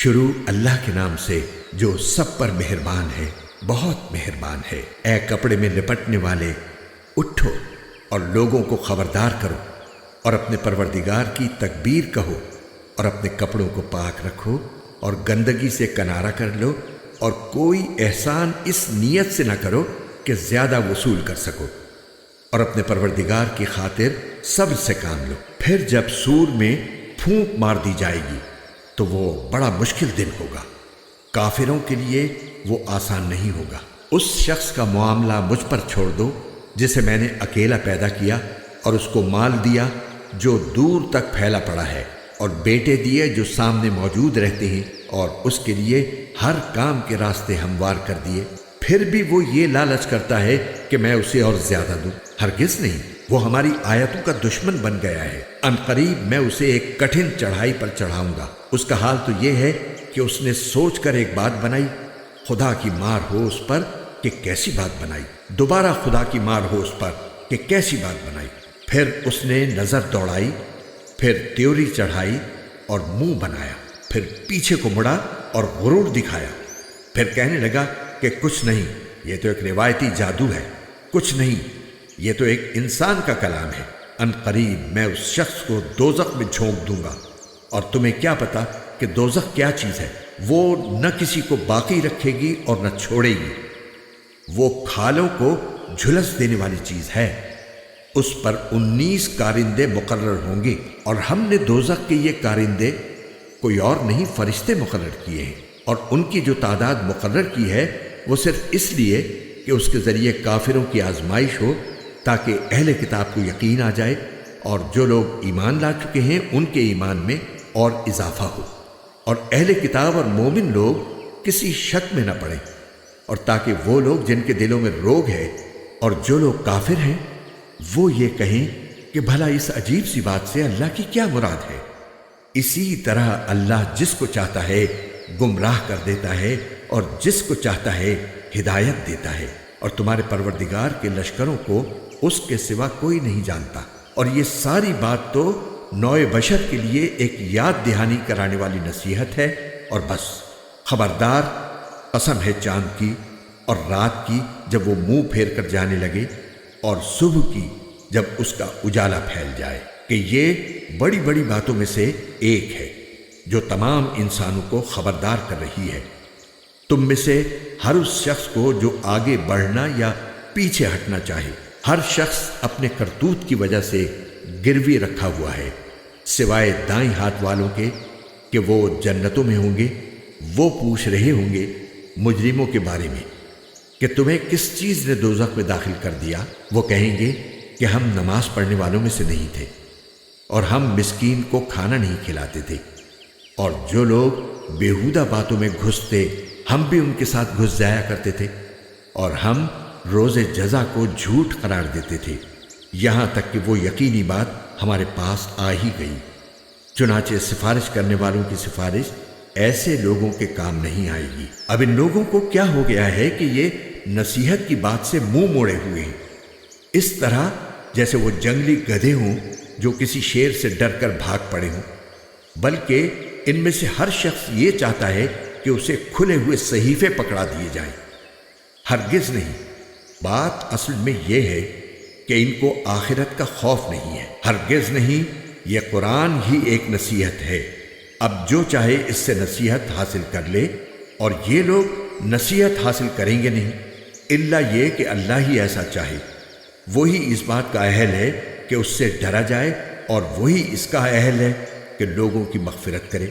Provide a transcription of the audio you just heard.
شروع اللہ کے نام سے جو سب پر مہربان ہے، بہت مہربان ہے۔ اے کپڑے میں لپٹنے والے، اٹھو اور لوگوں کو خبردار کرو اور اپنے پروردگار کی تکبیر کہو اور اپنے کپڑوں کو پاک رکھو اور گندگی سے کنارہ کر لو، اور کوئی احسان اس نیت سے نہ کرو کہ زیادہ وصول کر سکو، اور اپنے پروردگار کی خاطر صبر سے کام لو۔ پھر جب سور میں پھونک مار دی جائے گی تو وہ بڑا مشکل دن ہوگا، کافروں کے لیے وہ آسان نہیں ہوگا۔ اس شخص کا معاملہ مجھ پر چھوڑ دو جسے میں نے اکیلا پیدا کیا اور اس کو مال دیا جو دور تک پھیلا پڑا ہے، اور بیٹے دیے جو سامنے موجود رہتے ہیں، اور اس کے لیے ہر کام کے راستے ہموار کر دیے۔ پھر بھی وہ یہ لالچ کرتا ہے کہ میں اسے اور زیادہ دوں۔ ہرگز نہیں، وہ ہماری آیتوں کا دشمن بن گیا ہے۔ ان قریب میں اسے ایک کٹھن چڑھائی پر چڑھاؤں گا۔ اس کا حال تو یہ ہے کہ اس نے سوچ کر ایک بات بنائی، خدا کی مار ہو اس پر کہ کیسی بات بنائی۔ دوبارہ خدا کی مار ہو اس پر کہ کیسی بات بنائی۔ پھر اس نے نظر دوڑائی، پھر تیوری چڑھائی اور منہ بنایا، پھر پیچھے کو مڑا اور غرور دکھایا، پھر کہنے لگا کہ کچھ نہیں، یہ تو ایک روایتی جادو ہے، کچھ نہیں، یہ تو ایک انسان کا کلام ہے۔ ان قریب میں اس شخص کو دوزخ میں جھونک دوں گا، اور تمہیں کیا پتا کہ دوزخ کیا چیز ہے؟ وہ نہ کسی کو باقی رکھے گی اور نہ چھوڑے گی، وہ کھالوں کو جھلس دینے والی چیز ہے۔ اس پر 19 کارندے مقرر ہوں گے، اور ہم نے دوزخ کے یہ کارندے کوئی اور نہیں فرشتے مقرر کیے ہیں، اور ان کی جو تعداد مقرر کی ہے وہ صرف اس لیے کہ اس کے ذریعے کافروں کی آزمائش ہو، تاکہ اہل کتاب کو یقین آ جائے، اور جو لوگ ایمان لا چکے ہیں ان کے ایمان میں اور اضافہ ہو، اور اہل کتاب اور مومن لوگ کسی شک میں نہ پڑیں، اور تاکہ وہ لوگ جن کے دلوں میں روگ ہے اور جو لوگ کافر ہیں وہ یہ کہیں کہ بھلا اس عجیب سی بات سے اللہ کی کیا مراد ہے۔ اسی طرح اللہ جس کو چاہتا ہے گمراہ کر دیتا ہے اور جس کو چاہتا ہے ہدایت دیتا ہے، اور تمہارے پروردگار کے لشکروں کو اس کے سوا کوئی نہیں جانتا۔ اور یہ ساری بات تو نوع بشر کے لیے ایک یاد دہانی کرانے والی نصیحت ہے، اور بس۔ خبردار، قسم ہے چاند کی اور رات کی جب وہ منہ پھیر کر جانے لگے، اور صبح کی جب اس کا اجالا پھیل جائے، کہ یہ بڑی بڑی باتوں میں سے ایک ہے جو تمام انسانوں کو خبردار کر رہی ہے۔ تم میں سے ہر اس شخص کو جو آگے بڑھنا یا پیچھے ہٹنا چاہے، ہر شخص اپنے کرتوت کی وجہ سے گروی رکھا ہوا ہے، سوائے دائیں ہاتھ والوں کے کہ وہ جنتوں میں ہوں گے۔ وہ پوچھ رہے ہوں گے مجرموں کے بارے میں کہ تمہیں کس چیز نے دوزخ میں داخل کر دیا؟ وہ کہیں گے کہ ہم نماز پڑھنے والوں میں سے نہیں تھے، اور ہم مسکین کو کھانا نہیں کھلاتے تھے، اور جو لوگ بیہودہ باتوں میں گھستے ہم بھی ان کے ساتھ گھس جایا کرتے تھے، اور ہم روز جزا کو جھوٹ قرار دیتے تھے، یہاں تک کہ وہ یقینی بات ہمارے پاس آ ہی گئی۔ چنانچہ سفارش کرنے والوں کی سفارش ایسے لوگوں کے کام نہیں آئے گی۔ اب ان لوگوں کو کیا ہو گیا ہے کہ یہ نصیحت کی بات سے منہ موڑے ہوئے ہیں، اس طرح جیسے وہ جنگلی گدھے ہوں جو کسی شیر سے ڈر کر بھاگ پڑے ہوں۔ بلکہ ان میں سے ہر شخص یہ چاہتا ہے کہ اسے کھلے ہوئے صحیفے پکڑا دیے جائیں۔ ہرگز نہیں، بات اصل میں یہ ہے کہ ان کو آخرت کا خوف نہیں ہے۔ ہرگز نہیں، یہ قرآن ہی ایک نصیحت ہے۔ اب جو چاہے اس سے نصیحت حاصل کر لے، اور یہ لوگ نصیحت حاصل کریں گے نہیں، الا یہ کہ اللہ ہی ایسا چاہے۔ وہی اس بات کا اہل ہے کہ اس سے ڈرا جائے، اور وہی اس کا اہل ہے کہ لوگوں کی مغفرت کرے۔